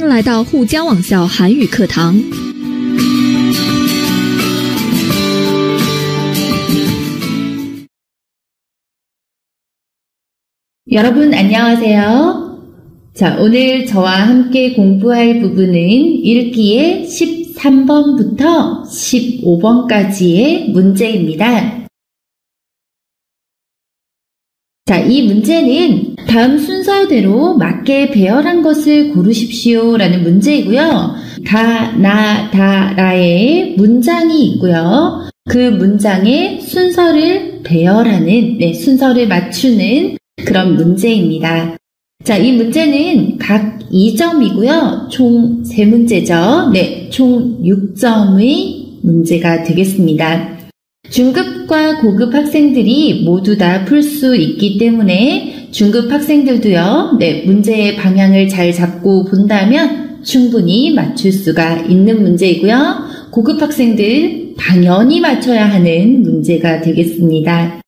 欢迎来到沪江网校韩语课堂。 여러분 안녕하세요. 자, 오늘 저와 함께 공부할 부분은 읽기의 13번부터 15번까지의 문제입니다. 자, 이 문제는 다음 순서대로 맞게 배열한 것을 고르십시오 라는 문제이고요. 다라의 문장이 있고요. 그 문장의 순서를 배열하는, 순서를 맞추는 그런 문제입니다. 자, 이 문제는 각 2점이고요. 총 3문제죠. 총 6점의 문제가 되겠습니다. 중급과 고급 학생들이 모두 다 풀 수 있기 때문에 중급 학생들도요, 문제의 방향을 잘 잡고 본다면 충분히 맞출 수가 있는 문제이고요. 고급 학생들 당연히 맞춰야 하는 문제가 되겠습니다.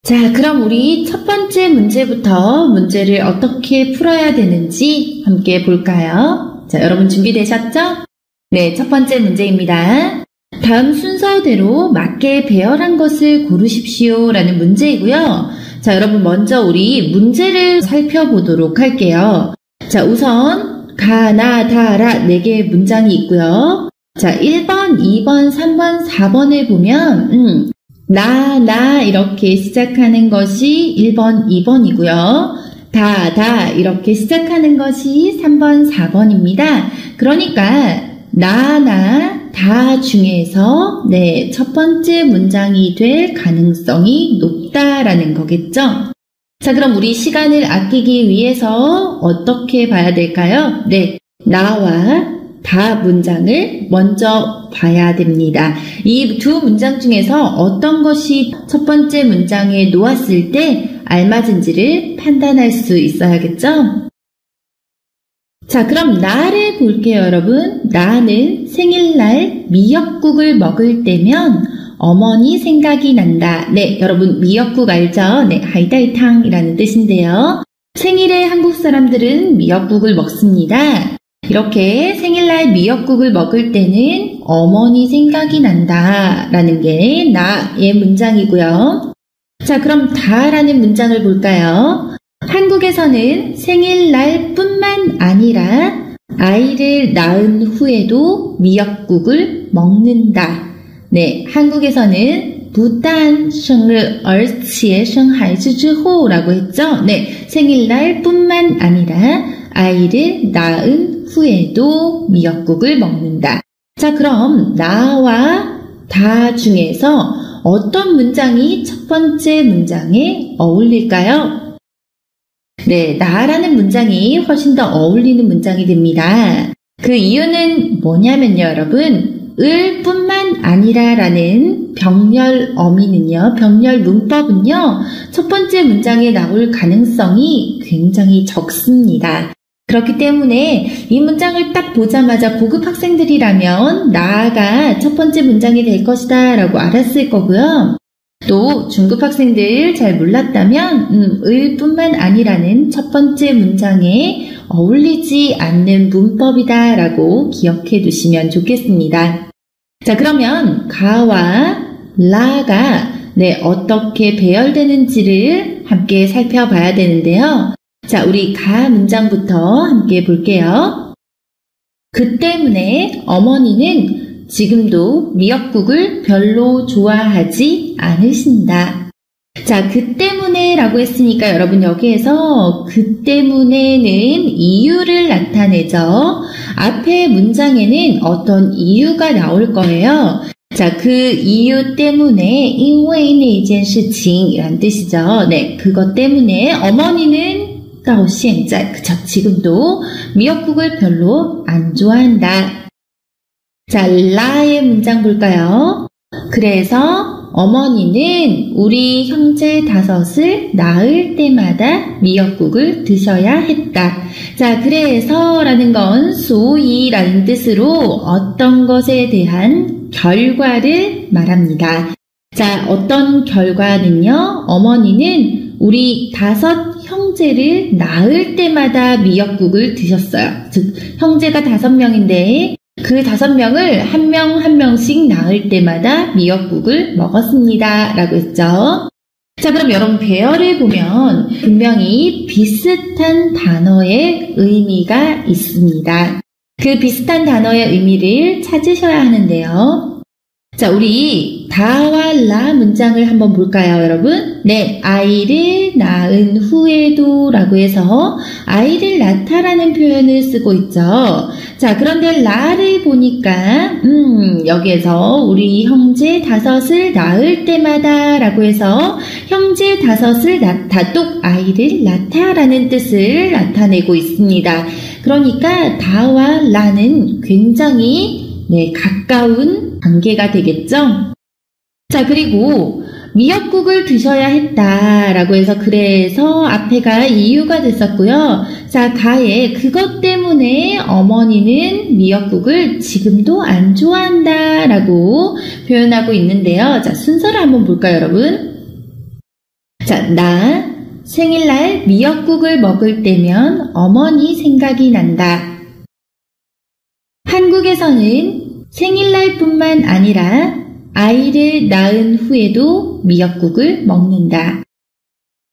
자, 그럼 우리 첫 번째 문제부터 문제를 어떻게 풀어야 되는지 함께 볼까요? 자, 여러분 준비되셨죠? 네, 첫 번째 문제입니다. 다음 순서대로 맞게 배열한 것을 고르십시오 라는 문제이고요. 자, 여러분 먼저 우리 문제를 살펴보도록 할게요. 자, 우선 가나 다라 4개의 문장이 있고요. 자, 1번, 2번, 3번, 4번을 보면 나 이렇게 시작하는 것이 1번, 2번이고요. 다 이렇게 시작하는 것이 3번, 4번입니다. 그러니까 나나 다 중에서 첫 번째 문장이 될 가능성이 높다라는 거겠죠. 자, 그럼 우리 시간을 아끼기 위해서 어떻게 봐야 될까요? 나와 다 문장을 먼저 봐야 됩니다. 이 두 문장 중에서 어떤 것이 첫 번째 문장에 놓았을 때 알맞은지를 판단할 수 있어야겠죠? 자, 그럼 나를 볼게요, 여러분. 나는 생일날 미역국을 먹을 때면 어머니 생각이 난다. 여러분 미역국 알죠? 하이다이탕이라는 뜻인데요. 생일에 한국 사람들은 미역국을 먹습니다. 이렇게 생일날 미역국을 먹을 때는 어머니 생각이 난다 라는 게 나의 문장이고요. 자, 그럼 다라는 문장을 볼까요? 한국에서는 생일날 뿐만 아니라 아이를 낳은 후에도 미역국을 먹는다. 한국에서는不但生日而且生孩子之后라고 했죠. 생일날 뿐만 아니라 아이를 낳은 후에도 미역국을 먹는다. 자, 그럼 나와 다 중에서 어떤 문장이 첫 번째 문장에 어울릴까요? 나라는 문장이 훨씬 더 어울리는 문장이 됩니다. 그 이유는 뭐냐면요, 여러분. 을 뿐만 아니라 라는 병렬 어미는요, 병렬 문법은요, 첫 번째 문장에 나올 가능성이 굉장히 적습니다. 그렇기 때문에 이 문장을 딱 보자마자 고급 학생들이라면 나가 첫 번째 문장이 될 것이다 라고 알았을 거고요. 또 중급 학생들 잘 몰랐다면 을 뿐만 아니라는 첫 번째 문장에 어울리지 않는 문법이다 라고 기억해 두시면 좋겠습니다. 자, 그러면 가와 라가 어떻게 배열되는지를 함께 살펴봐야 되는데요. 자, 우리 가 문장부터 함께 볼게요. 그 때문에 어머니는 지금도 미역국을 별로 좋아하지 않으신다. 자, 그 때문에 라고 했으니까 여러분 여기에서 그 때문에는 이유를 나타내죠. 앞에 문장에는 어떤 이유가 나올 거예요. 자, 그 이유 때문에 因为那件事情이란 뜻이죠. 그것 때문에 어머니는 到现在, 지금도 미역국을 별로 안 좋아한다. 자, 라의 문장 볼까요? 그래서 어머니는 우리 형제 5을 낳을 때마다 미역국을 드셔야 했다. 자, 그래서 라는 건 소이라는 뜻으로 어떤 것에 대한 결과를 말합니다. 자, 어떤 결과는요? 어머니는 우리 5 형제를 낳을 때마다 미역국을 드셨어요. 즉 형제가 5명인데 그 5명을 한 명 한 명씩 낳을 때마다 미역국을 먹었습니다. 라고 했죠. 자, 그럼 여러분 배열을 보면 분명히 비슷한 단어의 의미가 있습니다. 그 비슷한 단어의 의미를 찾으셔야 하는데요. 자, 우리 다와 라 문장을 한번 볼까요, 여러분? 네, 아이를 낳은 후에도 라고 해서 아이를 낳다라는 표현을 쓰고 있죠. 자, 그런데 라를 보니까 여기에서 우리 형제 5을 낳을 때마다 라고 해서 형제 5을 낳다, 똑 아이를 낳다라는 뜻을 나타내고 있습니다. 그러니까 다와 라는 굉장히 가까운 관계가 되겠죠? 자, 그리고 미역국을 드셔야 했다라고 해서 그래서 앞에가 이유가 됐었고요. 자, 가에 그것 때문에 어머니는 미역국을 지금도 안 좋아한다라고 표현하고 있는데요. 자, 순서를 한번 볼까요, 여러분? 자, 나 생일날 미역국을 먹을 때면 어머니 생각이 난다. 한국에서는 생일날뿐만 아니라 아이를 낳은 후에도 미역국을 먹는다.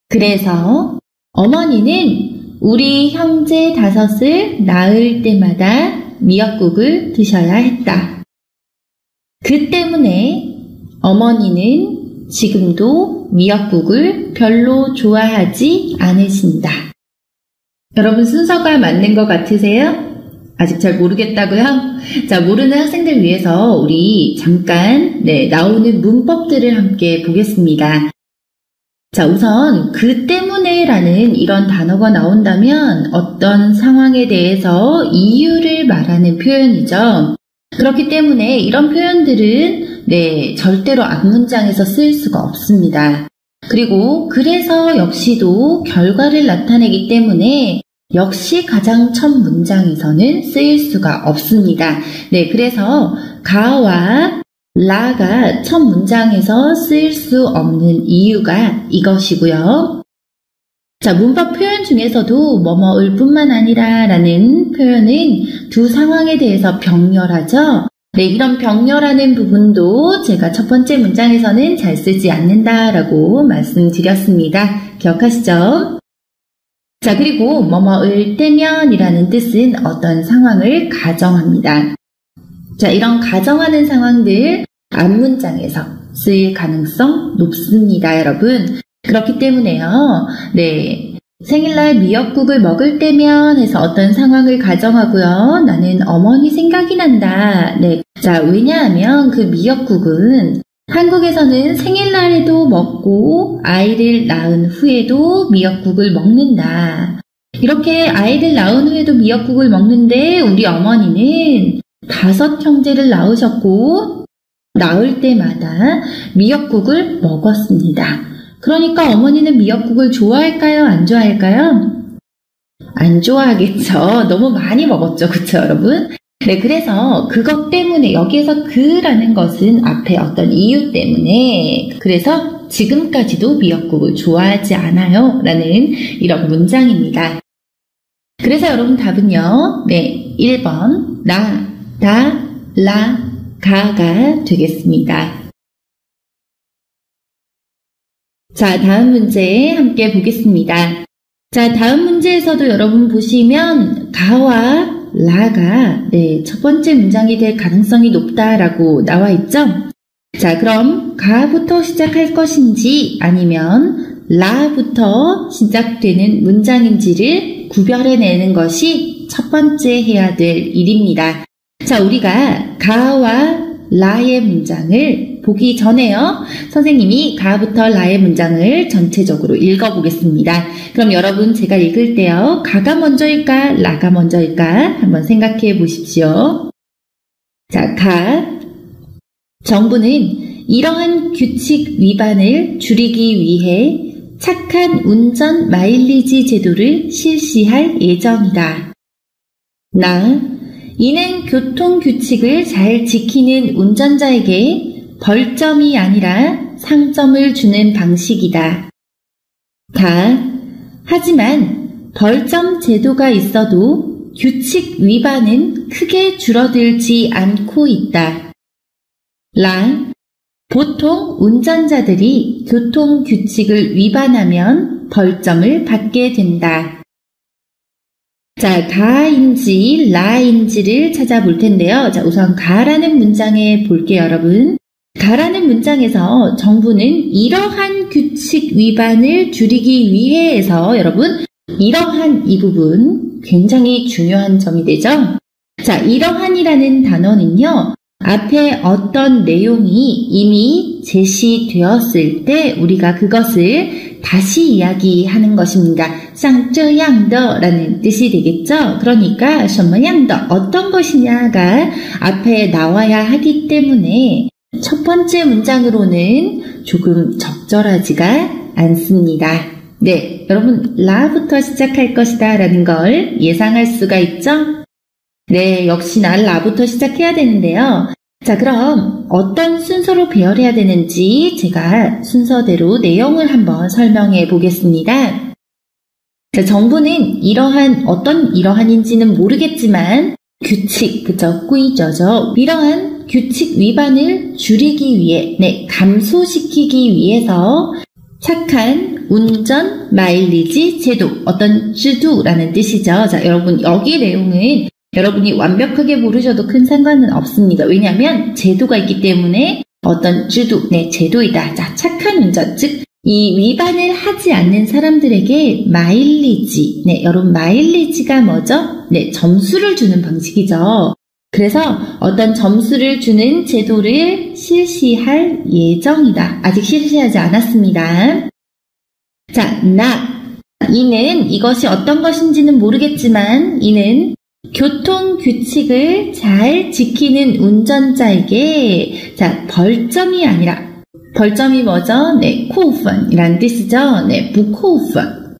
그래서 어머니는 우리 형제 5을 낳을 때마다 미역국을 드셔야 했다. 그 때문에 어머니는 지금도 미역국을 별로 좋아하지 않으신다. 여러분 순서가 맞는 것 같으세요? 아직 잘 모르겠다고요? 자, 모르는 학생들 위해서 우리 잠깐 나오는 문법들을 함께 보겠습니다. 자, 우선 그 때문에 라는 이런 단어가 나온다면 어떤 상황에 대해서 이유를 말하는 표현이죠. 그렇기 때문에 이런 표현들은 절대로 앞문장에서 쓰일 수가 없습니다. 그리고 그래서 역시도 결과를 나타내기 때문에 역시 가장 첫 문장에서는 쓰일 수가 없습니다. 그래서 가와 라가 첫 문장에서 쓰일 수 없는 이유가 이것이고요. 자, 문법 표현 중에서도 뭐뭐을 뿐만 아니라 라는 표현은 두 상황에 대해서 병렬하죠. 이런 병렬하는 부분도 제가 첫 번째 문장에서는 잘 쓰지 않는다라고 말씀드렸습니다. 기억하시죠? 자, 그리고 뭐뭐을 때면이라는 뜻은 어떤 상황을 가정합니다. 자, 이런 가정하는 상황들 앞문장에서 쓰일 가능성 높습니다, 여러분. 그렇기 때문에요. 생일날 미역국을 먹을 때면 해서 어떤 상황을 가정하고요. 나는 어머니 생각이 난다. 자, 왜냐하면 그 미역국은 한국에서는 생일날에도 먹고 아이를 낳은 후에도 미역국을 먹는다. 이렇게 아이를 낳은 후에도 미역국을 먹는데 우리 어머니는 5 형제를 낳으셨고 낳을 때마다 미역국을 먹었습니다. 그러니까 어머니는 미역국을 좋아할까요? 안 좋아할까요? 안 좋아하겠죠. 너무 많이 먹었죠. 그쵸, 여러분? 그래서 그것 때문에 여기에서 그라는 것은 앞에 어떤 이유 때문에 그래서 지금까지도 미역국을 좋아하지 않아요. 라는 이런 문장입니다. 그래서 여러분 답은요. 1번 나, 다, 라, 가가 되겠습니다. 자, 다음 문제 함께 보겠습니다. 자, 다음 문제에서도 여러분 보시면 가와 라가 첫 번째 문장이 될 가능성이 높다라고 나와 있죠? 자, 그럼 가부터 시작할 것인지 아니면 라부터 시작되는 문장인지를 구별해내는 것이 첫 번째 해야 될 일입니다. 자, 우리가 가와 라의 문장을 보기 전에요. 선생님이 가부터 라의 문장을 전체적으로 읽어보겠습니다. 그럼 여러분 제가 읽을 때요. 가가 먼저일까? 라가 먼저일까? 한번 생각해 보십시오. 자, 가. 정부는 이러한 규칙 위반을 줄이기 위해 착한 운전 마일리지 제도를 실시할 예정이다. 나. 이는 교통규칙을 잘 지키는 운전자에게 벌점이 아니라 상점을 주는 방식이다. 가. 하지만 벌점 제도가 있어도 규칙 위반은 크게 줄어들지 않고 있다. 보통 운전자들이 교통 규칙을 위반하면 벌점을 받게 된다. 자, 가인지 라인지를 찾아볼 텐데요. 자, 우선 가라는 문장에 볼게요, 여러분. 가라는 문장에서 정부는 이러한 규칙 위반을 줄이기 위해서 여러분 이러한 이 부분 굉장히 중요한 점이 되죠. 자, 이러한이라는 단어는요. 앞에 어떤 내용이 이미 제시되었을 때 우리가 그것을 다시 이야기하는 것입니다. 像这样的라는 뜻이 되겠죠. 그러니까 什么样的 어떤 것이냐가 앞에 나와야 하기 때문에 첫 번째 문장으로는 조금 적절하지가 않습니다. 네, 여러분 라부터 시작할 것이다 라는 걸 예상할 수가 있죠? 네, 역시나 라부터 시작해야 되는데요. 자, 그럼 어떤 순서로 배열해야 되는지 제가 순서대로 내용을 한번 설명해 보겠습니다. 자, 정부는 어떤 이러한인지는 모르겠지만 규칙, 그쵸? 꾸이저죠. 이러한 규칙 위반을 줄이기 위해, 감소시키기 위해서 착한 운전 마일리지 제도, 어떤 제도라는 뜻이죠. 자, 여러분 여기 내용은 여러분이 완벽하게 모르셔도 큰 상관은 없습니다. 왜냐하면 제도가 있기 때문에 어떤 제도이다. 자, 착한 운전, 즉 이 위반을 하지 않는 사람들에게 마일리지, 여러분 마일리지가 뭐죠? 점수를 주는 방식이죠. 그래서 어떤 점수를 주는 제도를 실시할 예정이다. 아직 실시하지 않았습니다. 자, 이는 이것이 어떤 것인지는 모르겠지만 이는 교통 규칙을 잘 지키는 운전자에게 벌점이 아니라 벌점이 뭐죠? 코우펀이라는 뜻이죠. 부코우펀.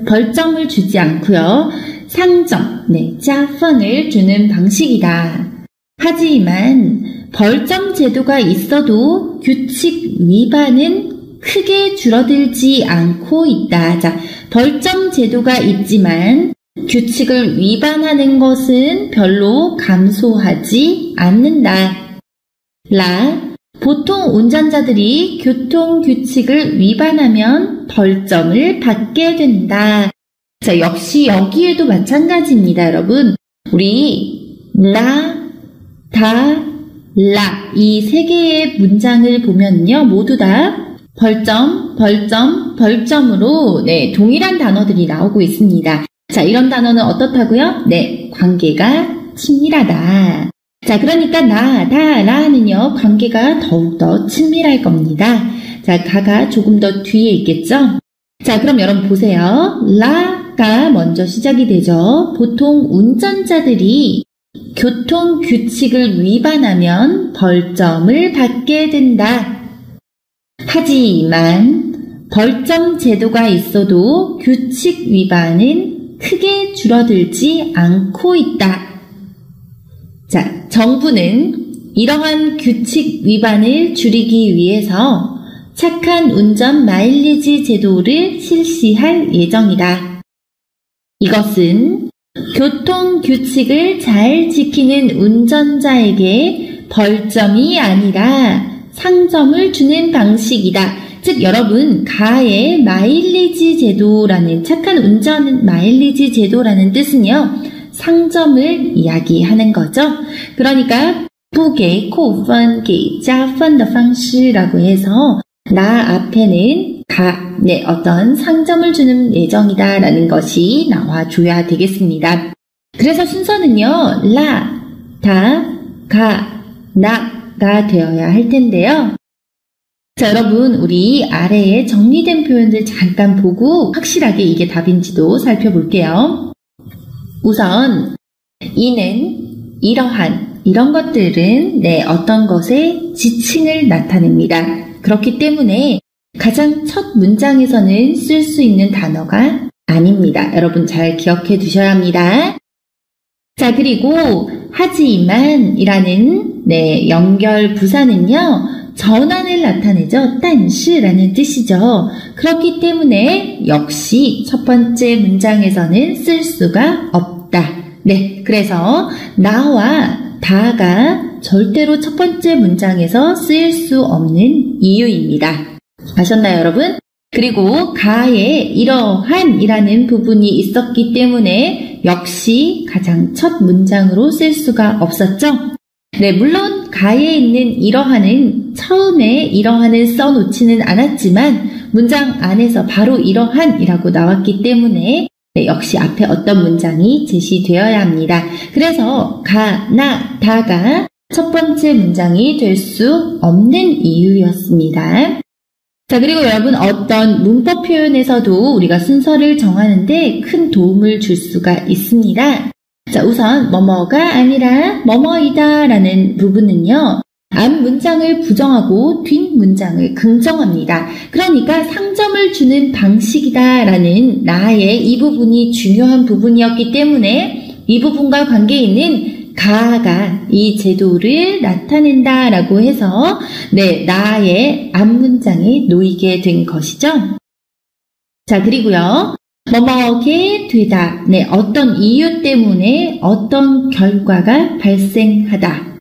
벌점을 주지 않고요. 상점, 짜펀을 주는 방식이다. 하지만 벌점 제도가 있어도 규칙 위반은 크게 줄어들지 않고 있다. 자, 벌점 제도가 있지만 규칙을 위반하는 것은 별로 감소하지 않는다. 보통 운전자들이 교통 규칙을 위반하면 벌점을 받게 된다. 자, 역시 여기에도 마찬가지입니다, 여러분. 우리 이 세 개의 문장을 보면요, 모두 다 벌점으로 동일한 단어들이 나오고 있습니다. 자, 이런 단어는 어떻다고요? 관계가 친밀하다. 자, 그러니까 라는요, 관계가 더욱더 친밀할 겁니다. 자, 가가 조금 더 뒤에 있겠죠? 자, 그럼 여러분 보세요. 라가 먼저 시작이 되죠. 보통 운전자들이 교통 규칙을 위반하면 벌점을 받게 된다. 하지만 벌점 제도가 있어도 규칙 위반은 크게 줄어들지 않고 있다. 자, 정부는 이러한 규칙 위반을 줄이기 위해서 착한 운전 마일리지 제도를 실시할 예정이다. 이것은 교통 규칙을 잘 지키는 운전자에게 벌점이 아니라 상점을 주는 방식이다. 즉, 여러분, 가의 마일리지 제도라는 착한 운전 마일리지 제도라는 뜻은요, 상점을 이야기하는 거죠. 그러니까 不给扣分给加分的方式라고 해서 앞에는 어떤 상점을 주는 예정이다 라는 것이 나와줘야 되겠습니다. 그래서 순서는요, 나가 되어야 할 텐데요. 자, 여러분, 우리 아래에 정리된 표현들 잠깐 보고 확실하게 이게 답인지도 살펴볼게요. 우선 이는, 이런 것들은 어떤 것의 지칭을 나타냅니다. 그렇기 때문에 가장 첫 문장에서는 쓸 수 있는 단어가 아닙니다. 여러분 잘 기억해 두셔야 합니다. 자, 그리고 하지만 이라는 연결 부사는요, 전환을 나타내죠. 但是라는 뜻이죠. 그렇기 때문에 역시 첫 번째 문장에서는 쓸 수가 없다. 네, 그래서 나와 다가 절대로 첫 번째 문장에서 쓰일 수 없는 이유입니다. 아셨나요, 여러분? 그리고 가에 이러한이라는 부분이 있었기 때문에 역시 가장 첫 문장으로 쓸 수가 없었죠. 네, 물론 가에 있는 이러한은 처음에 이러한을 써놓지는 않았지만 문장 안에서 바로 이러한이라고 나왔기 때문에 네, 역시 앞에 어떤 문장이 제시되어야 합니다. 그래서 가, 나, 다가 첫 번째 문장이 될 수 없는 이유였습니다. 자, 그리고 여러분 어떤 문법 표현에서도 우리가 순서를 정하는데 큰 도움을 줄 수가 있습니다. 자, 우선 뭐뭐가 아니라 뭐뭐이다 라는 부분은요. 앞 문장을 부정하고 뒷 문장을 긍정합니다. 그러니까 상점을 주는 방식이다 라는 나의 이 부분이 중요한 부분이었기 때문에 이 부분과 관계 있는 가가 이 제도를 나타낸다 라고 해서 네, 나의 앞문장에 놓이게 된 것이죠. 자, 그리고요. 뭐뭐게 되다. 네, 어떤 이유 때문에 어떤 결과가 발생하다.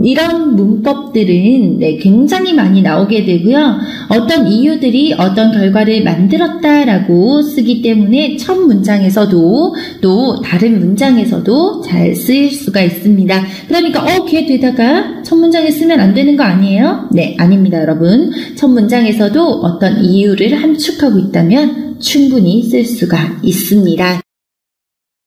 이런 문법들은 네, 굉장히 많이 나오게 되고요. 어떤 이유들이 어떤 결과를 만들었다라고 쓰기 때문에 첫 문장에서도 또 다른 문장에서도 잘 쓰일 수가 있습니다. 그러니까 걔 되다가 첫 문장에 쓰면 안 되는 거 아니에요? 네, 아닙니다, 여러분. 첫 문장에서도 어떤 이유를 함축하고 있다면 충분히 쓸 수가 있습니다.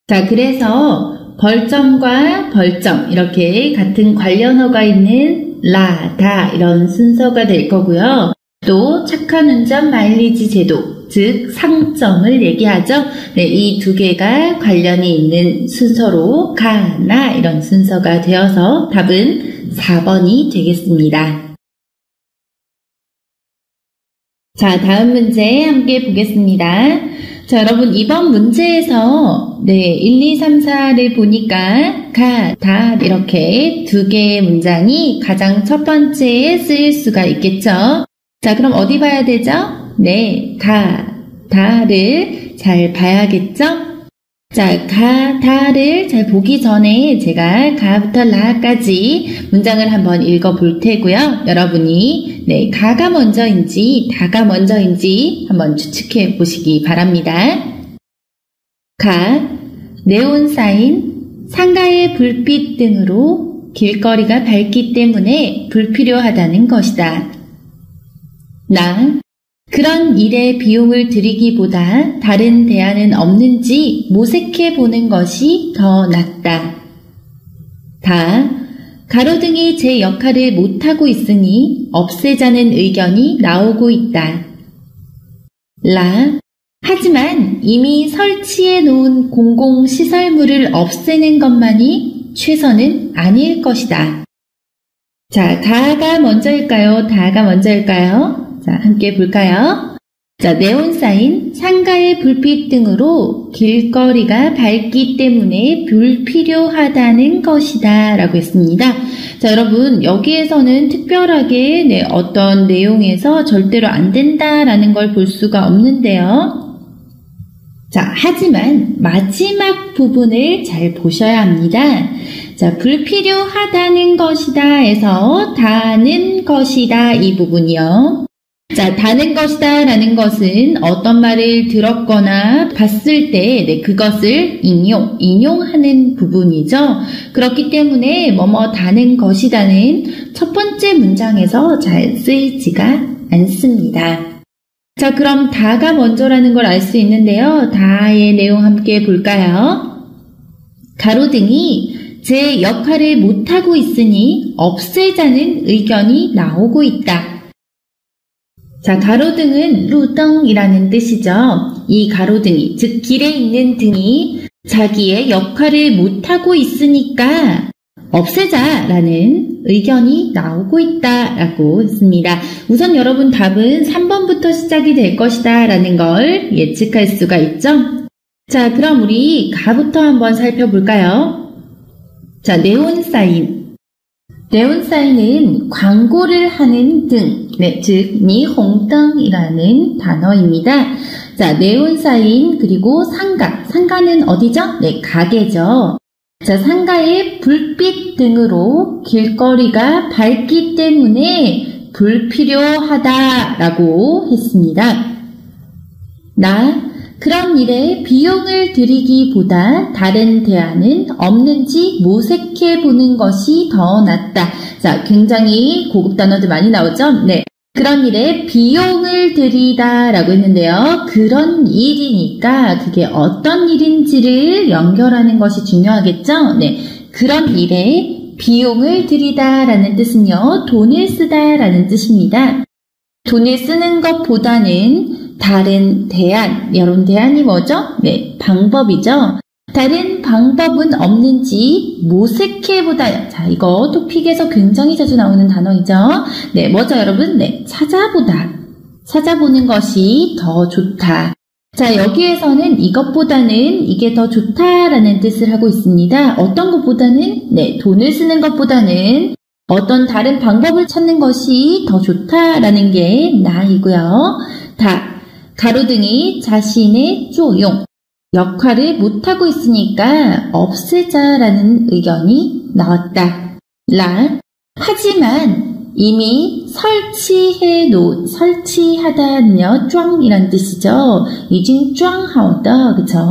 자, 그래서 벌점과 벌점 이렇게 같은 관련어가 있는 라, 다 이런 순서가 될 거고요. 또 착한 운전 마일리지 제도, 즉 상점을 얘기하죠. 네, 이 두 개가 관련이 있는 순서로 가, 나 이런 순서가 되어서 답은 4번이 되겠습니다. 자, 다음 문제 함께 보겠습니다. 자, 여러분 이번 문제에서 네, 1, 2, 3, 4를 보니까 가, 다 이렇게 두 개의 문장이 가장 첫 번째에 쓰일 수가 있겠죠. 자, 그럼 어디 봐야 되죠? 네, 가, 다를 잘 봐야겠죠? 자, 가, 다를 잘 보기 전에 제가 가부터 라까지 문장을 한번 읽어볼 테고요. 여러분이 네, 가가 먼저인지 다가 먼저인지 한번 추측해 보시기 바랍니다. 가, 네온 사인, 상가의 불빛 등으로 길거리가 밝기 때문에 불필요하다는 것이다. 나, 그런 일에 비용을 들이기보다 다른 대안은 없는지 모색해 보는 것이 더 낫다. 다, 가로등이 제 역할을 못하고 있으니 없애자는 의견이 나오고 있다. 라, 하지만 이미 설치해 놓은 공공시설물을 없애는 것만이 최선은 아닐 것이다. 자, 가가 먼저일까요? 다가 먼저일까요? 자, 함께 볼까요? 자, 네온사인, 상가의 불빛 등으로 길거리가 밝기 때문에 불필요하다는 것이다 라고 했습니다. 자, 여러분 여기에서는 특별하게 네, 어떤 내용에서 절대로 안 된다라는 걸 볼 수가 없는데요. 자, 하지만 마지막 부분을 잘 보셔야 합니다. 자, 불필요하다는 것이다 해서 다는 것이다 이 부분이요. 자, 다는 것이다 라는 것은 어떤 말을 들었거나 봤을 때 네, 그것을 인용하는 부분이죠. 그렇기 때문에 뭐뭐 다는 것이다는 첫 번째 문장에서 잘 쓰이지가 않습니다. 자, 그럼 다가 먼저라는 걸 알 수 있는데요. 다의 내용 함께 볼까요? 가로등이 제 역할을 못하고 있으니 없애자는 의견이 나오고 있다. 자, 가로등은 루덩이라는 뜻이죠. 이 가로등이, 즉 길에 있는 등이 자기의 역할을 못하고 있으니까 없애자라는 의견이 나오고 있다라고 했습니다. 우선 여러분 답은 3번부터 시작이 될 것이다 라는 걸 예측할 수가 있죠. 자, 그럼 우리 가부터 한번 살펴볼까요? 자, 네온사인 네온사인은 광고를 하는 등, 네, 즉 니홍灯이라는 단어입니다. 자, 네온사인 그리고 상가. 상가는 어디죠? 네, 가게죠. 자, 상가의 불빛 등으로 길거리가 밝기 때문에 불필요하다라고 했습니다. 그런 일에 비용을 들이기보다 다른 대안은 없는지 모색해 보는 것이 더 낫다. 자, 굉장히 고급 단어들 많이 나오죠? 네. 그런 일에 비용을 들이다라고 했는데요. 그런 일이니까 그게 어떤 일인지를 연결하는 것이 중요하겠죠? 네. 그런 일에 비용을 들이다라는 뜻은요, 돈을 쓰다라는 뜻입니다. 돈을 쓰는 것보다는 다른 대안, 여러분 대안이 뭐죠? 네, 방법이죠. 다른 방법은 없는지 모색해보다. 자, 이거 토픽에서 굉장히 자주 나오는 단어이죠. 네, 뭐죠 여러분? 네, 찾아보다. 찾아보는 것이 더 좋다. 자, 여기에서는 이것보다는 이게 더 좋다라는 뜻을 하고 있습니다. 어떤 것보다는? 네, 돈을 쓰는 것보다는 어떤 다른 방법을 찾는 것이 더 좋다라는 게 나이고요. 가로등이 자신의 조용, 역할을 못하고 있으니까 없애자라는 의견이 나왔다. 하지만 이미 설치하다는요, 쫑이란 뜻이죠. 이징 쫑하오다, 그쵸?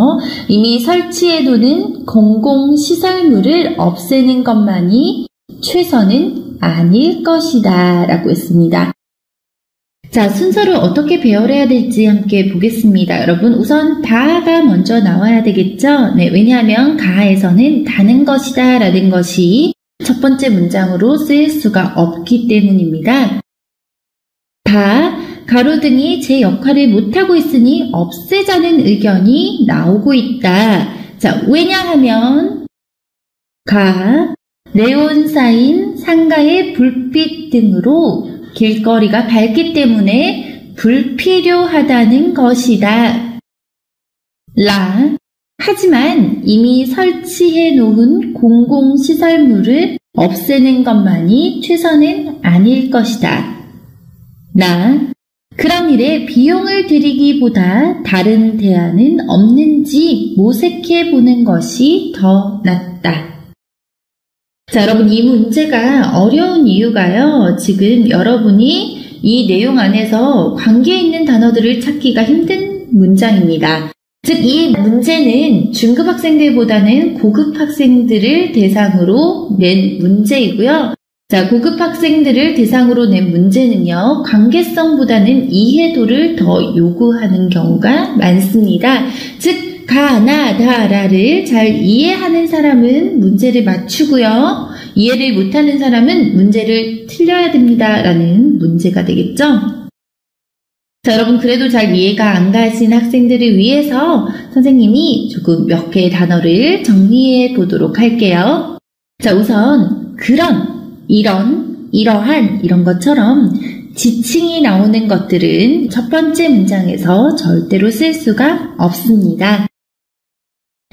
이미 설치해두는 공공시설물을 없애는 것만이 최선은 아닐 것이다 라고 했습니다. 자, 순서를 어떻게 배열해야 될지 함께 보겠습니다. 여러분, 우선 다가 먼저 나와야 되겠죠? 네, 왜냐하면 가에서는 다는 것이다 라는 것이 첫 번째 문장으로 쓰일 수가 없기 때문입니다. 가로등이 제 역할을 못하고 있으니 없애자는 의견이 나오고 있다. 자, 왜냐하면 네온사인, 상가의 불빛 등으로 길거리가 밝기 때문에 불필요하다는 것이다. 하지만 이미 설치해 놓은 공공시설물을 없애는 것만이 최선은 아닐 것이다. 그런 일에 비용을 들이기보다 다른 대안은 없는지 모색해 보는 것이 더 낫다. 자, 여러분, 이 문제가 어려운 이유가요. 지금 여러분이 이 내용 안에서 관계 있는 단어들을 찾기가 힘든 문장입니다. 즉, 이 문제는 중급 학생들보다는 고급 학생들을 대상으로 낸 문제이고요. 자, 고급 학생들을 대상으로 낸 문제는요, 관계성보다는 이해도를 더 요구하는 경우가 많습니다. 즉, 다를 잘 이해하는 사람은 문제를 맞추고요. 이해를 못하는 사람은 문제를 틀려야 됩니다. 라는 문제가 되겠죠. 자, 여러분 그래도 잘 이해가 안 가신 학생들을 위해서 선생님이 조금 몇 개의 단어를 정리해 보도록 할게요. 자, 우선 이러한 이런 것처럼 지칭이 나오는 것들은 첫 번째 문장에서 절대로 쓸 수가 없습니다.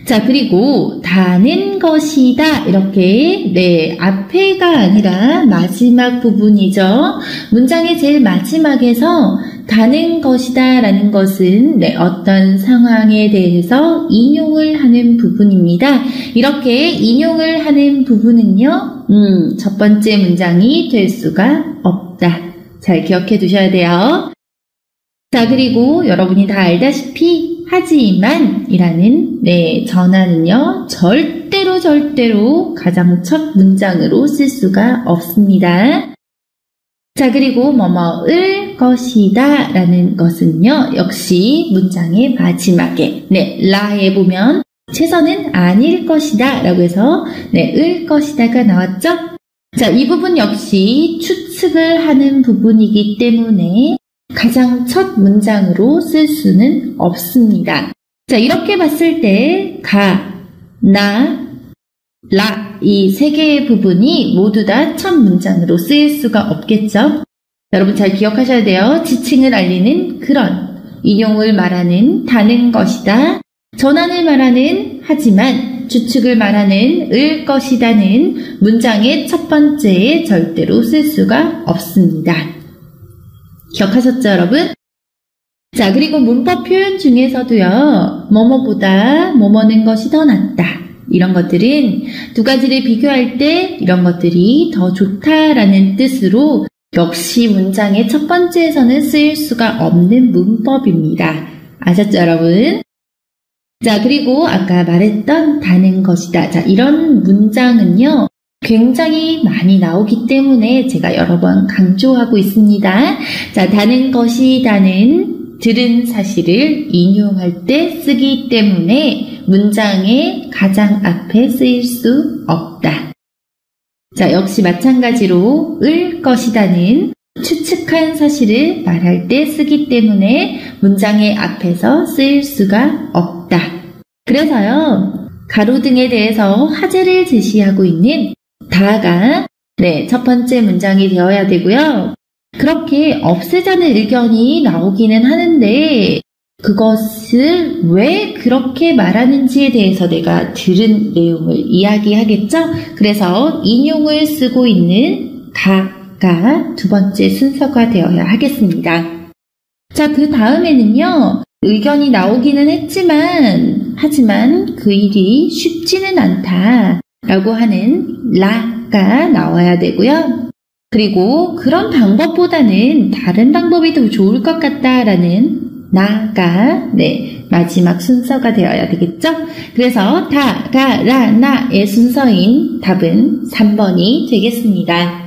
자, 그리고 다는 것이다 이렇게 앞에가 아니라 마지막 부분이죠. 문장의 제일 마지막에서 다는 것이다 라는 것은 어떤 상황에 대해서 인용을 하는 부분입니다. 이렇게 인용을 하는 부분은요, 첫 번째 문장이 될 수가 없다. 잘 기억해 두셔야 돼요. 자, 그리고 여러분이 다 알다시피 하지만 이라는 전화는요, 절대로 가장 첫 문장으로 쓸 수가 없습니다. 자, 그리고 뭐뭐을 것이다 라는 것은요, 역시 문장의 마지막에 라에 보면 최선은 아닐 것이다 라고 해서 을 것이다가 나왔죠? 자, 이 부분 역시 추측을 하는 부분이기 때문에 가장 첫 문장으로 쓸 수는 없습니다. 자, 이렇게 봤을 때 이 세 개의 부분이 모두 다 첫 문장으로 쓰일 수가 없겠죠? 여러분 잘 기억하셔야 돼요. 지칭을 알리는 그런, 인용을 말하는 다는 것이다, 전환을 말하는 하지만, 주축을 말하는 을 것이다는 문장의 첫 번째에 절대로 쓸 수가 없습니다. 기억하셨죠, 여러분? 자, 그리고 문법 표현 중에서도요, 뭐뭐보다 뭐뭐는 것이 더 낫다. 이런 것들은 두 가지를 비교할 때 이런 것들이 더 좋다라는 뜻으로 역시 문장의 첫 번째에서는 쓰일 수가 없는 문법입니다. 아셨죠, 여러분? 자, 그리고 아까 말했던 다는 것이다. 자, 이런 문장은요, 굉장히 많이 나오기 때문에 제가 여러 번 강조하고 있습니다. 자, 다는 것이다는 들은 사실을 인용할 때 쓰기 때문에 문장의 가장 앞에 쓰일 수 없다. 자, 역시 마찬가지로 을 것이다는 추측한 사실을 말할 때 쓰기 때문에 문장의 앞에서 쓰일 수가 없다. 그래서요, 가로등에 대해서 화제를 제시하고 있는 다가 첫 번째 문장이 되어야 되고요. 그렇게 없애자는 의견이 나오기는 하는데 그것을 왜 그렇게 말하는지에 대해서 내가 들은 내용을 이야기하겠죠? 그래서 인용을 쓰고 있는 가가 두 번째 순서가 되어야 하겠습니다. 자, 그 다음에는요, 의견이 나오기는 했지만, 하지만 그 일이 쉽지는 않다라고 하는 라가 나와야 되고요. 그리고 그런 방법보다는 다른 방법이 더 좋을 것 같다라는 나가 마지막 순서가 되어야 되겠죠? 그래서 다, 가, 라, 나의 순서인 답은 3번이 되겠습니다.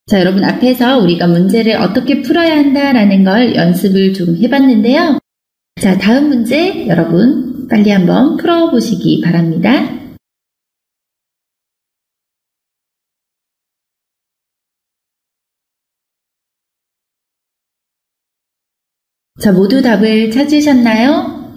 자, 여러분 앞에서 우리가 문제를 어떻게 풀어야 한다라는 걸 연습을 좀 해봤는데요. 자, 다음 문제 여러분 빨리 한번 풀어보시기 바랍니다. 자, 모두 답을 찾으셨나요?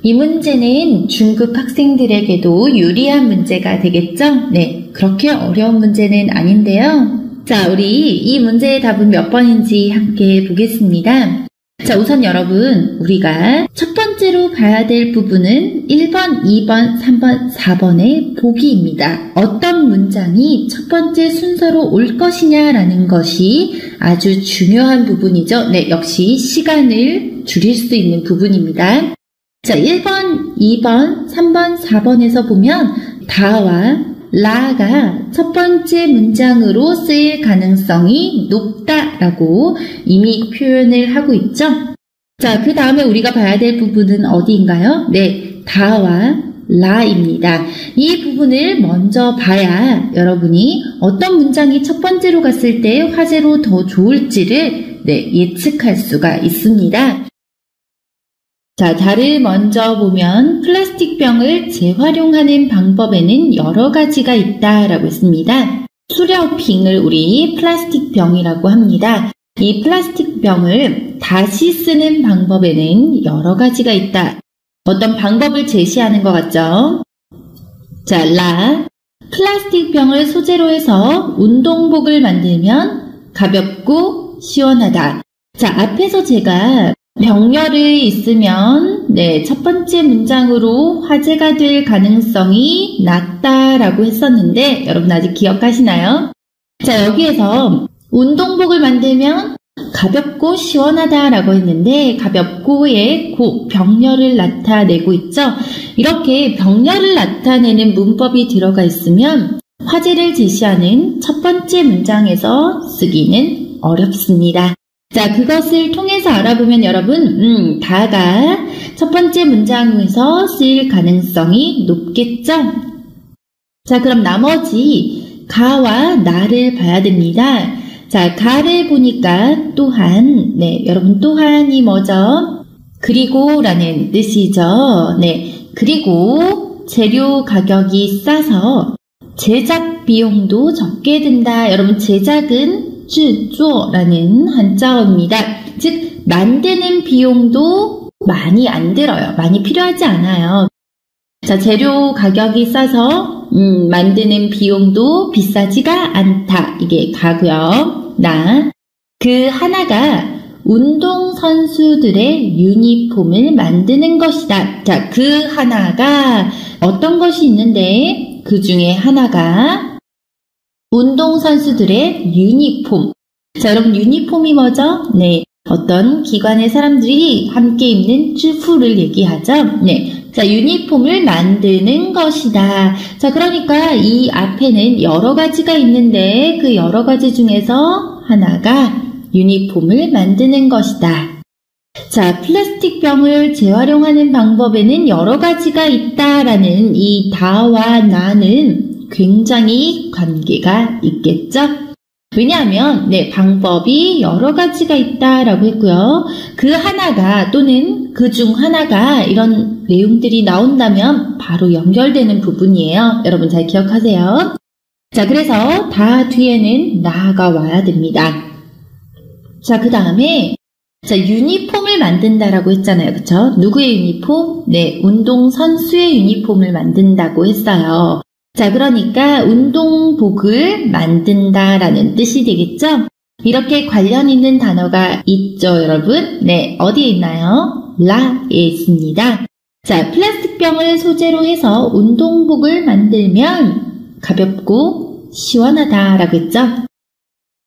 이 문제는 중급 학생들에게도 유리한 문제가 되겠죠? 네, 그렇게 어려운 문제는 아닌데요. 자, 우리 이 문제의 답은 몇 번인지 함께 보겠습니다. 자, 우선 여러분, 우리가 첫 번째로 봐야 될 부분은 1번, 2번, 3번, 4번의 보기입니다. 어떤 문장이 첫 번째 순서로 올 것이냐라는 것이 아주 중요한 부분이죠. 네, 역시 시간을 줄일 수 있는 부분입니다. 자, 1번, 2번, 3번, 4번에서 보면 다와 라가 첫 번째 문장으로 쓰일 가능성이 높다라고 이미 표현을 하고 있죠. 자, 그 다음에 우리가 봐야 될 부분은 어디인가요? 네, 다와 라입니다. 이 부분을 먼저 봐야 여러분이 어떤 문장이 첫 번째로 갔을 때 화제로 더 좋을지를 예측할 수가 있습니다. 자, 다를 먼저 보면 플라스틱 병을 재활용하는 방법에는 여러 가지가 있다라고 했습니다. 수려핑을 우리 플라스틱 병이라고 합니다. 이 플라스틱 병을 다시 쓰는 방법에는 여러 가지가 있다. 어떤 방법을 제시하는 것 같죠? 자, 라. 플라스틱 병을 소재로 해서 운동복을 만들면 가볍고 시원하다. 자, 앞에서 제가 병렬이 있으면 첫 번째 문장으로 화제가 될 가능성이 낮다라고 했었는데 여러분 아직 기억하시나요? 자, 여기에서 운동복을 만들면 가볍고 시원하다라고 했는데 가볍고의 병렬을 나타내고 있죠. 이렇게 병렬을 나타내는 문법이 들어가 있으면 화제를 제시하는 첫 번째 문장에서 쓰기는 어렵습니다. 자, 그것을 통해서 알아보면 여러분, 다가 첫 번째 문장에서 쓰일 가능성이 높겠죠? 자, 그럼 나머지 가와 나를 봐야 됩니다. 자, 가를 보니까 또한, 여러분 또한이 뭐죠? 그리고라는 뜻이죠. 그리고 재료 가격이 싸서 제작 비용도 적게 든다. 여러분 제작은 制作라는 한자어입니다. 즉 만드는 비용도 많이 안 들어요. 많이 필요하지 않아요. 자, 재료 가격이 싸서 만드는 비용도 비싸지가 않다. 이게 가고요. 그 하나가 운동선수들의 유니폼을 만드는 것이다. 자, 그 하나가 어떤 것이 있는데 그 중에 하나가 운동선수들의 유니폼. 자, 여러분 유니폼이 뭐죠? 네, 어떤 기관의 사람들이 함께 입는 쯔푸를 얘기하죠. 네, 자, 유니폼을 만드는 것이다. 자, 그러니까 이 앞에는 여러 가지가 있는데 그 여러 가지 중에서 하나가 유니폼을 만드는 것이다. 자, 플라스틱 병을 재활용하는 방법에는 여러 가지가 있다라는 이 다와 나는 굉장히 관계가 있겠죠? 왜냐하면 방법이 여러 가지가 있다라고 했고요. 그 하나가 또는 그 중 하나가 이런 내용들이 나온다면 바로 연결되는 부분이에요. 여러분 잘 기억하세요. 자, 그래서 다 뒤에는 나가 와야 됩니다. 자, 그 다음에 자, 유니폼을 만든다라고 했잖아요. 그쵸? 누구의 유니폼? 네, 운동선수의 유니폼을 만든다고 했어요. 자, 그러니까 운동복을 만든다라는 뜻이 되겠죠? 이렇게 관련 있는 단어가 있죠, 여러분? 네, 어디에 있나요? 라에 있습니다. 자, 플라스틱 병을 소재로 해서 운동복을 만들면 가볍고 시원하다라고 했죠?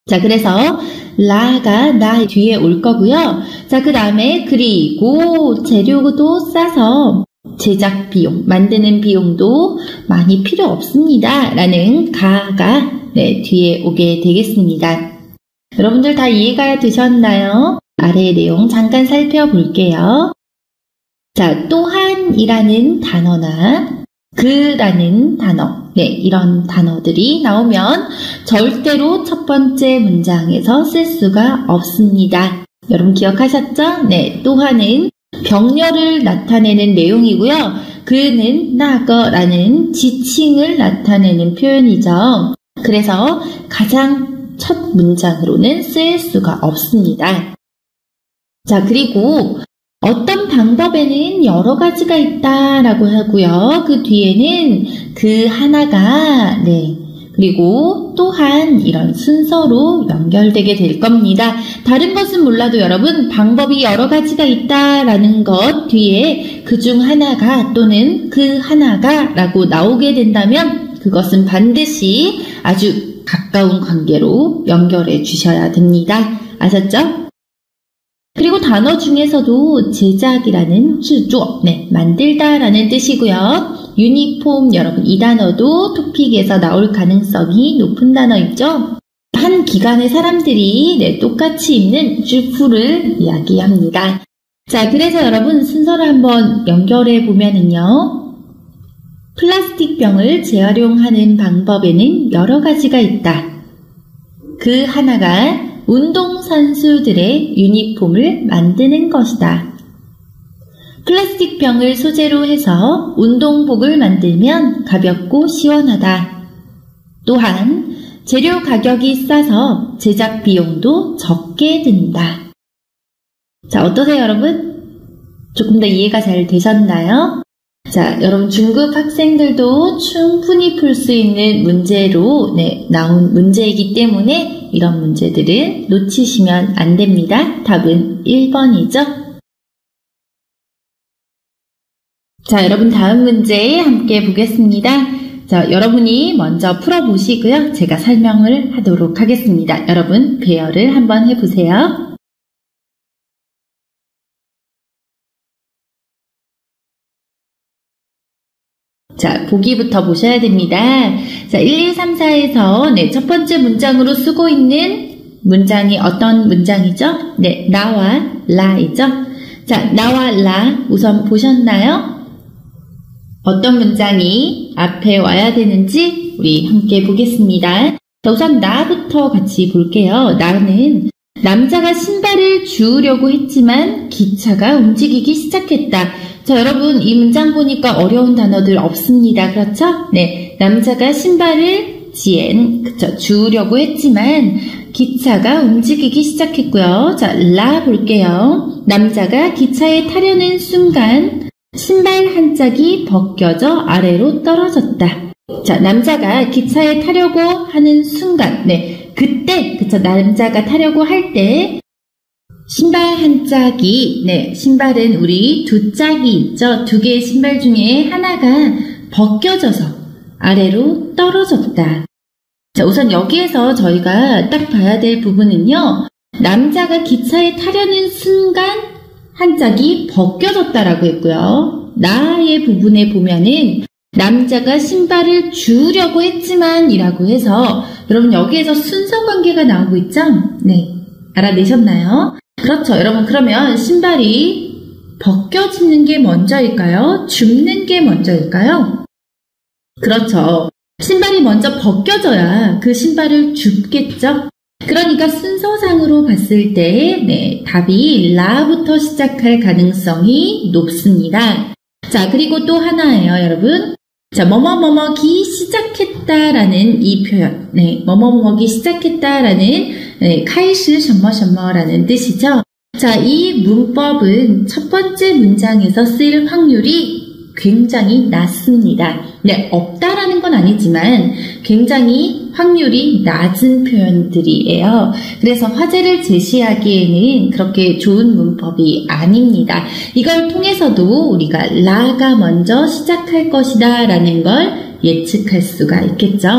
자, 그래서 라가 나 뒤에 올 거고요. 자, 그 다음에 그리고 재료도 싸서 제작 비용, 만드는 비용도 많이 필요 없습니다. 라는 가가 뒤에 오게 되겠습니다. 여러분들 다 이해가 되셨나요? 아래의 내용 잠깐 살펴볼게요. 자, 또한이라는 단어나 그라는 단어, 이런 단어들이 나오면 절대로 첫 번째 문장에서 쓸 수가 없습니다. 여러분 기억하셨죠? 네, 또한은 병렬을 나타내는 내용이고요. 그는 나거라는 지칭을 나타내는 표현이죠. 그래서 가장 첫 문장으로는 쓸 수가 없습니다. 자, 그리고 어떤 방법에는 여러 가지가 있다라고 하고요. 그 뒤에는 그 하나가 그리고 또한 이런 순서로 연결되게 될 겁니다. 다른 것은 몰라도 여러분 방법이 여러 가지가 있다라는 것 뒤에 그 중 하나가 또는 그 하나가 라고 나오게 된다면 그것은 반드시 아주 가까운 관계로 연결해 주셔야 됩니다. 아셨죠? 그리고 단어 중에서도 제작이라는 쯔조, 만들다라는 뜻이고요. 유니폼, 여러분 이 단어도 토픽에서 나올 가능성이 높은 단어이죠. 한 기관의 사람들이 똑같이 입는 쯔푸를 이야기합니다. 자, 그래서 여러분 순서를 한번 연결해 보면은요. 플라스틱 병을 재활용하는 방법에는 여러 가지가 있다. 그 하나가 운동선수들의 유니폼을 만드는 것이다. 플라스틱 병을 소재로 해서 운동복을 만들면 가볍고 시원하다. 또한 재료 가격이 싸서 제작 비용도 적게 든다. 자, 어떠세요, 여러분? 조금 더 이해가 잘 되셨나요? 자, 여러분 중급 학생들도 충분히 풀 수 있는 문제로 나온 문제이기 때문에 이런 문제들을 놓치시면 안 됩니다. 답은 1번이죠. 자, 여러분 다음 문제 함께 보겠습니다. 자, 여러분이 먼저 풀어보시고요. 제가 설명을 하도록 하겠습니다. 여러분 배열을 한번 해보세요. 자, 보기부터 보셔야 됩니다. 자, 1, 2, 3, 4에서 첫 번째 문장으로 쓰고 있는 문장이 어떤 문장이죠? 나와 라이죠. 자, 나와 라 우선 보셨나요? 어떤 문장이 앞에 와야 되는지 우리 함께 보겠습니다. 자, 우선 나부터 같이 볼게요. 나는 남자가 신발을 주우려고 했지만 기차가 움직이기 시작했다. 자, 여러분 이 문장 보니까 어려운 단어들 없습니다. 그렇죠? 남자가 신발을 주우려고 했지만 기차가 움직이기 시작했고요. 자, 라 볼게요. 남자가 기차에 타려는 순간 신발 한 짝이 벗겨져 아래로 떨어졌다. 자, 남자가 기차에 타려고 하는 순간, 네, 그때, 그쵸, 남자가 타려고 할 때, 신발 한 짝이, 네, 신발은 우리 두 짝이 있죠. 두 개의 신발 중에 하나가 벗겨져서 아래로 떨어졌다. 자, 우선 여기에서 저희가 딱 봐야 될 부분은요, 남자가 기차에 타려는 순간 한 짝이 벗겨졌다라고 했고요. 나의 부분에 보면은 남자가 신발을 주우려고 했지만 이라고 해서 여러분 여기에서 순서 관계가 나오고 있죠? 네, 알아내셨나요? 그렇죠. 여러분 그러면 신발이 벗겨지는 게 먼저일까요? 줍는 게 먼저일까요? 그렇죠. 신발이 먼저 벗겨져야 그 신발을 줍겠죠? 그러니까 순서상으로 봤을 때 네, 답이 라부터 시작할 가능성이 높습니다. 자, 그리고 또 하나예요, 여러분. 자, 뭐뭐뭐뭐기 시작했다라는 이 표현. 네, 뭐뭐뭐뭐기 시작했다라는 네, 카이시 셔머셔머라는 뜻이죠. 자, 이 문법은 첫 번째 문장에서 쓰일 확률이 굉장히 낮습니다. 네, 없다라는 건 아니지만 굉장히 확률이 낮은 표현들이에요. 그래서 화제를 제시하기에는 그렇게 좋은 문법이 아닙니다. 이걸 통해서도 우리가 라가 먼저 시작할 것이다 라는 걸 예측할 수가 있겠죠.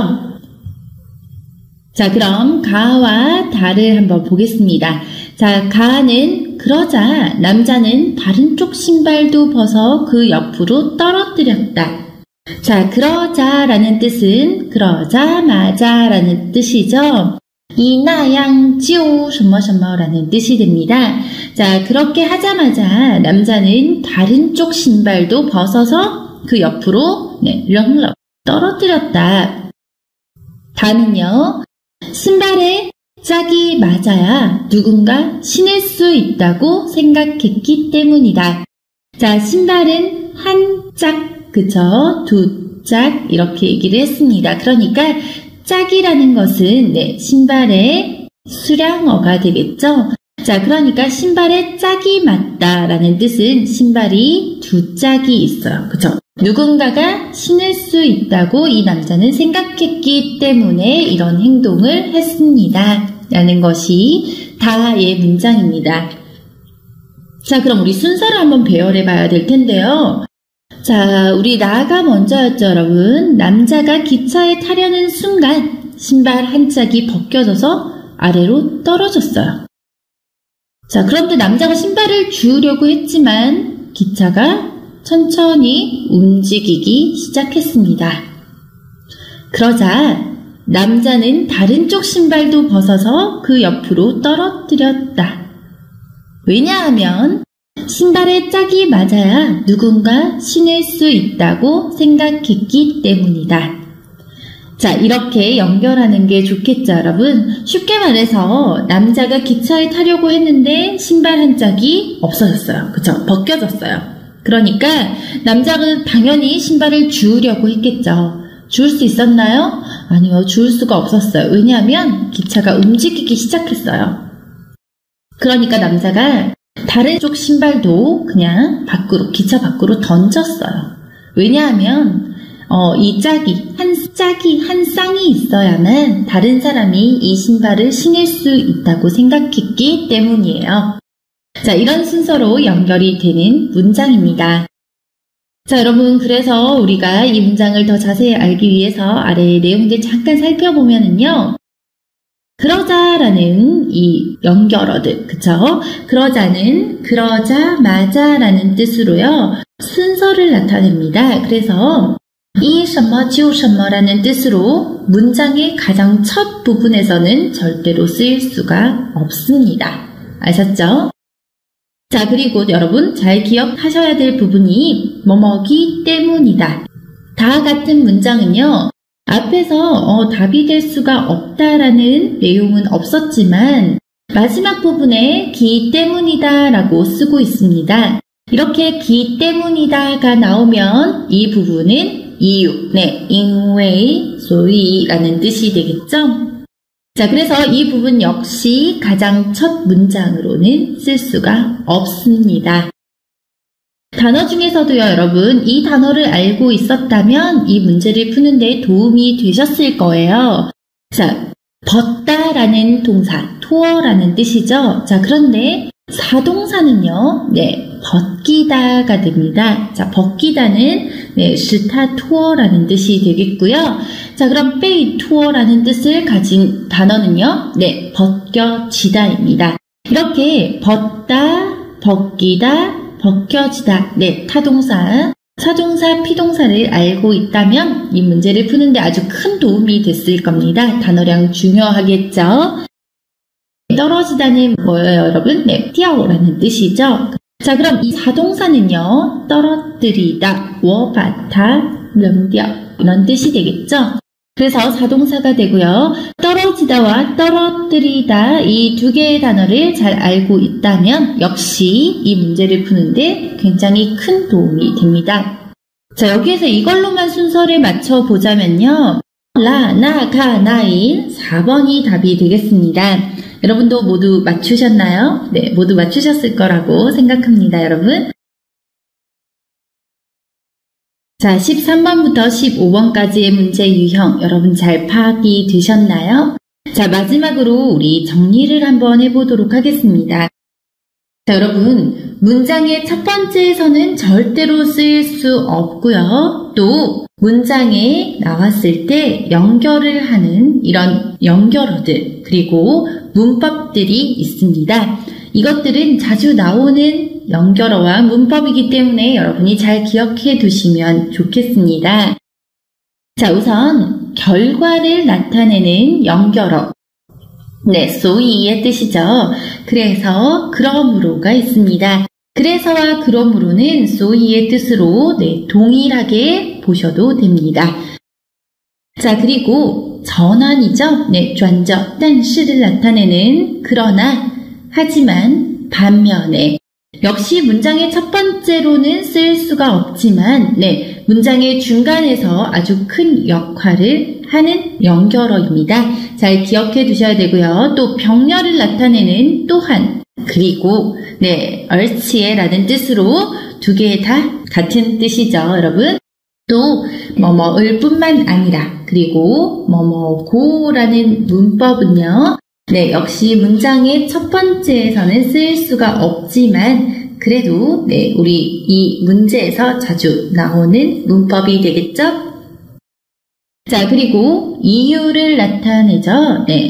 자, 그럼 가와 다를 한번 보겠습니다. 자, 가는 그러자 남자는 다른 쪽 신발도 벗어 그 옆으로 떨어뜨렸다. 자, 그러자라는 뜻은 그러자마자라는 뜻이죠. 이나양지오 셔머셔머라는 뜻이 됩니다. 자, 그렇게 하자마자 남자는 다른 쪽 신발도 벗어서 그 옆으로 렁렁 떨어뜨렸다. 다는요, 신발에 짝이 맞아야 누군가 신을 수 있다고 생각했기 때문이다. 자, 신발은 한 짝, 그쵸? 두 짝, 이렇게 얘기를 했습니다. 그러니까 짝이라는 것은 네, 신발의 수량어가 되겠죠? 자, 그러니까 신발에 짝이 맞다라는 뜻은 신발이 두 짝이 있어요. 그쵸? 누군가가 신을 수 있다고 이 남자는 생각했기 때문에 이런 행동을 했습니다. 라는 것이 다의 문장입니다. 자, 그럼 우리 순서를 한번 배열해 봐야 될 텐데요. 자, 우리 나가 먼저였죠, 여러분. 남자가 기차에 타려는 순간 신발 한 짝이 벗겨져서 아래로 떨어졌어요. 자, 그런데 남자가 신발을 주우려고 했지만 기차가 천천히 움직이기 시작했습니다. 그러자 남자는 다른 쪽 신발도 벗어서 그 옆으로 떨어뜨렸다. 왜냐하면 신발에 짝이 맞아야 누군가 신을 수 있다고 생각했기 때문이다. 자, 이렇게 연결하는 게 좋겠죠, 여러분? 쉽게 말해서 남자가 기차에 타려고 했는데 신발 한 짝이 없어졌어요. 그쵸? 벗겨졌어요. 그러니까 남자는 당연히 신발을 주우려고 했겠죠. 주울 수 있었나요? 아니요, 주울 수가 없었어요. 왜냐하면 기차가 움직이기 시작했어요. 그러니까 남자가 다른 쪽 신발도 그냥 밖으로, 기차 밖으로 던졌어요. 왜냐하면 이 짝이, 한 쌍이 있어야만 다른 사람이 이 신발을 신을 수 있다고 생각했기 때문이에요. 자, 이런 순서로 연결이 되는 문장입니다. 자, 여러분, 그래서 우리가 이 문장을 더 자세히 알기 위해서 아래의 내용들 잠깐 살펴보면은요. 그러자라는 이 연결어들, 그쵸? 그러자는 그러자마자라는 뜻으로요. 순서를 나타냅니다. 그래서 이 셔머, 지오 셔머라는 뜻으로 문장의 가장 첫 부분에서는 절대로 쓰일 수가 없습니다. 아셨죠? 자, 그리고 여러분 잘 기억하셔야 될 부분이 뭐뭐기 때문이다. 다 같은 문장은요. 앞에서 답이 될 수가 없다라는 내용은 없었지만 마지막 부분에 기 때문이다 라고 쓰고 있습니다. 이렇게 기 때문이다가 나오면 이 부분은 이유, 네, 因为, 所以라는 뜻이 되겠죠? 자, 그래서 이 부분 역시 가장 첫 문장으로는 쓸 수가 없습니다. 단어 중에서도요, 여러분, 이 단어를 알고 있었다면 이 문제를 푸는데 도움이 되셨을 거예요. 자, 벗다라는 동사, 토어라는 뜻이죠. 자, 그런데 사동사는요, 벗기다가 됩니다. 자, 벗기다는, 스타 투어라는 뜻이 되겠고요. 자, 그럼 베이 투어라는 뜻을 가진 단어는요, 벗겨지다입니다. 이렇게 벗다, 벗기다, 벗겨지다, 타동사, 사동사, 피동사를 알고 있다면 이 문제를 푸는데 아주 큰 도움이 됐을 겁니다. 단어량 중요하겠죠? 떨어지다는 뭐예요, 여러분? 띄어라는 뜻이죠. 자, 그럼 이 사동사는요, 떨어뜨리다, 워바타, 름디어 이런 뜻이 되겠죠? 그래서 사동사가 되고요. 떨어지다와 떨어뜨리다 이 두 개의 단어를 잘 알고 있다면 역시 이 문제를 푸는데 굉장히 큰 도움이 됩니다. 자, 여기에서 이걸로만 순서를 맞춰보자면요. 라, 나, 가, 나인 4번이 답이 되겠습니다. 여러분도 모두 맞추셨나요? 네, 모두 맞추셨을 거라고 생각합니다, 여러분. 자, 13번부터 15번까지의 문제 유형 여러분 잘 파악이 되셨나요? 자, 마지막으로 우리 정리를 한번 해보도록 하겠습니다. 자, 여러분, 문장의 첫 번째에서는 절대로 쓰일 수 없고요. 또 문장에 나왔을 때 연결을 하는 이런 연결어들 그리고 문법들이 있습니다. 이것들은 자주 나오는 연결어와 문법이기 때문에 여러분이 잘 기억해 두시면 좋겠습니다. 자, 우선 결과를 나타내는 연결어. 소이의 뜻이죠. 그래서 그러므로가 있습니다. 그래서와 그러므로는 소이의 뜻으로 동일하게 보셔도 됩니다. 자, 그리고 전환이죠. 전저, 但是를 나타내는 그러나, 하지만, 반면에 역시 문장의 첫 번째로는 쓸 수가 없지만 문장의 중간에서 아주 큰 역할을 하는 연결어입니다. 잘 기억해 두셔야 되고요. 또 병렬을 나타내는 또한 그리고 얼치에라는 뜻으로 두 개 다 같은 뜻이죠, 여러분. 또 뭐뭐을 뿐만 아니라 그리고 뭐뭐고라는 문법은요. 역시 문장의 첫 번째에서는 쓰일 수가 없지만 그래도 우리 이 문제에서 자주 나오는 문법이 되겠죠? 자, 그리고 이유를 나타내죠.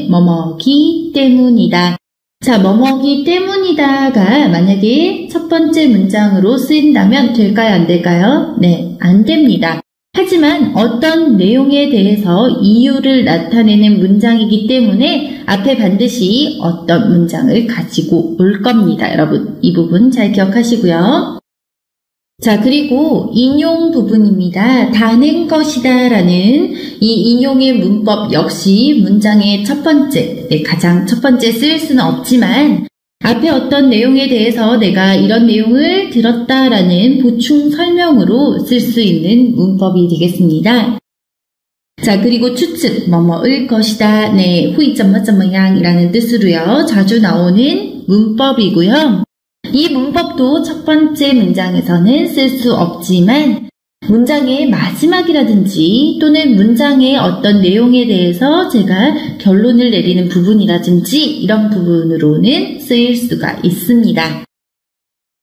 뭐뭐기 때문이다. 자, 뭐뭐기 때문이다가 만약에 첫 번째 문장으로 쓰인다면 될까요? 안 될까요? 안 됩니다. 하지만 어떤 내용에 대해서 이유를 나타내는 문장이기 때문에 앞에 반드시 어떤 문장을 가지고 올 겁니다. 여러분, 이 부분 잘 기억하시고요. 자, 그리고 인용 부분입니다. 다는 것이다 라는 이 인용의 문법 역시 문장의 첫 번째, 가장 첫 번째 쓸 수는 없지만 앞에 어떤 내용에 대해서 내가 이런 내용을 들었다라는 보충 설명으로 쓸 수 있는 문법이 되겠습니다. 자, 그리고 추측, 뭐뭐을 것이다, 후이점뭐점뭐양이라는 뜻으로요. 자주 나오는 문법이고요. 이 문법도 첫 번째 문장에서는 쓸 수 없지만 문장의 마지막이라든지 또는 문장의 어떤 내용에 대해서 제가 결론을 내리는 부분이라든지 이런 부분으로는 쓰일 수가 있습니다.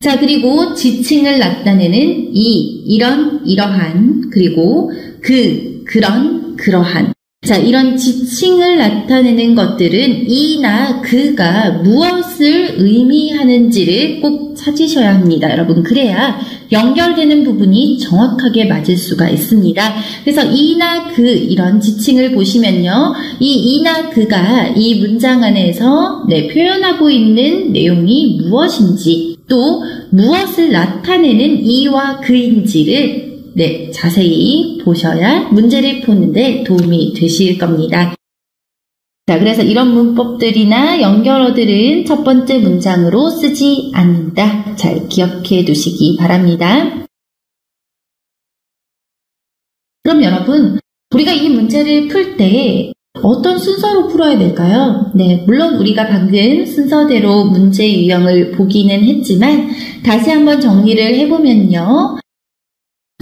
자, 그리고 지칭을 나타내는 이런, 이러한, 그리고 그런, 그러한. 자, 이런 지칭을 나타내는 것들은 이나 그가 무엇을 의미하는지를 꼭 찾으셔야 합니다. 여러분, 그래야 연결되는 부분이 정확하게 맞을 수가 있습니다. 그래서 이나 그 이런 지칭을 보시면요. 이 이나 그가 이 문장 안에서 표현하고 있는 내용이 무엇인지 또 무엇을 나타내는 이와 그인지를 자세히 보셔야 문제를 푸는데 도움이 되실 겁니다. 자, 그래서 이런 문법들이나 연결어들은 첫 번째 문장으로 쓰지 않는다. 잘 기억해 두시기 바랍니다. 그럼 여러분, 우리가 이 문제를 풀 때 어떤 순서로 풀어야 될까요? 네, 물론 우리가 방금 순서대로 문제 유형을 보기는 했지만 다시 한번 정리를 해보면요.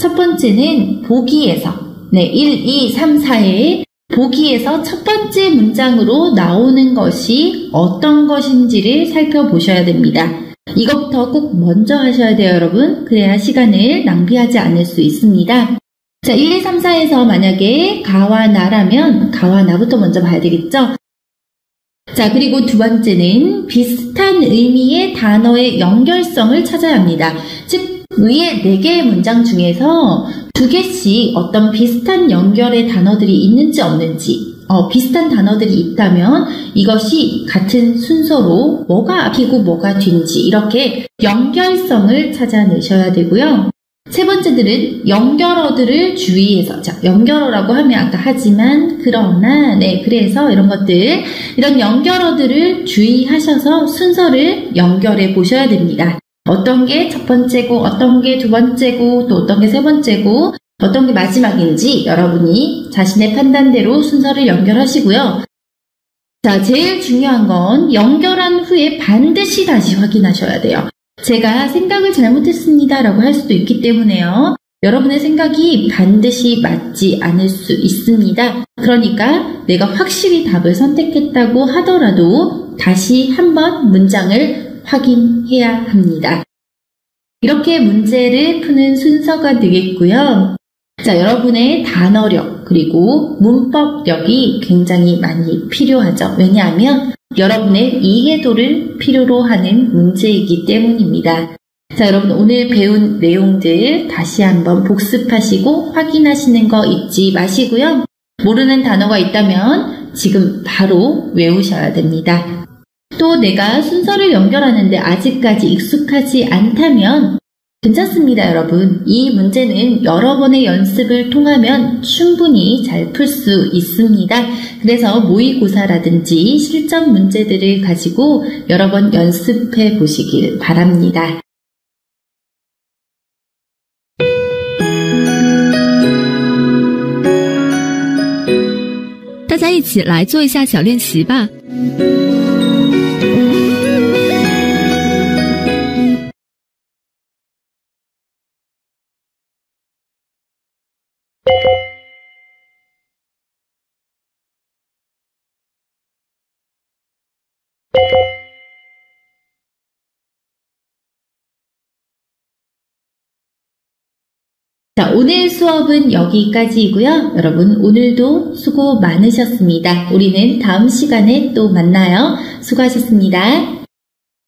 첫 번째는 보기에서 1, 2, 3, 4의 보기에서 첫 번째 문장으로 나오는 것이 어떤 것인지를 살펴보셔야 됩니다. 이것부터 꼭 먼저 하셔야 돼요, 여러분. 그래야 시간을 낭비하지 않을 수 있습니다. 자, 1, 2, 3, 4에서 만약에 가와 나라면 가와 나부터 먼저 봐야 되겠죠? 자, 그리고 두 번째는 비슷한 의미의 단어의 연결성을 찾아야 합니다. 즉, 위에 4개의 문장 중에서 2개씩 어떤 비슷한 연결의 단어들이 있는지 없는지, 비슷한 단어들이 있다면 이것이 같은 순서로 뭐가 앞이고 뭐가 뒤인지 이렇게 연결성을 찾아내셔야 되고요. 세 번째들은 연결어들을 주의해서, 자, 연결어라고 하면 아까 하지만, 그러나, 그래서 이런 것들, 이런 연결어들을 주의하셔서 순서를 연결해 보셔야 됩니다. 어떤 게 첫 번째고, 어떤 게 두 번째고, 또 어떤 게 세 번째고, 어떤 게 마지막인지 여러분이 자신의 판단대로 순서를 연결하시고요. 자, 제일 중요한 건 연결한 후에 반드시 다시 확인하셔야 돼요. 제가 생각을 잘못했습니다 라고 할 수도 있기 때문에요. 여러분의 생각이 반드시 맞지 않을 수 있습니다. 그러니까 내가 확실히 답을 선택했다고 하더라도 다시 한번 문장을 확인해야 합니다. 이렇게 문제를 푸는 순서가 되겠고요. 자, 여러분의 단어력 그리고 문법력이 굉장히 많이 필요하죠. 왜냐하면 여러분의 이해도를 필요로 하는 문제이기 때문입니다. 자, 여러분 오늘 배운 내용들 다시 한번 복습하시고 확인하시는 거 잊지 마시고요. 모르는 단어가 있다면 지금 바로 외우셔야 됩니다. 또 내가 순서를 연결하는데 아직까지 익숙하지 않다면 괜찮습니다, 여러분. 이 문제는 여러 번의 연습을 통하면 충분히 잘 풀 수 있습니다. 그래서 모의고사라든지 실전 문제들을 가지고 여러 번 연습해 보시길 바랍니다. 大家一起来做一下小练习吧。자, 오늘 수업은 여기까지이고요. 여러분 오늘도 수고 많으셨습니다. 우리는 다음 시간에 또 만나요. 수고하셨습니다.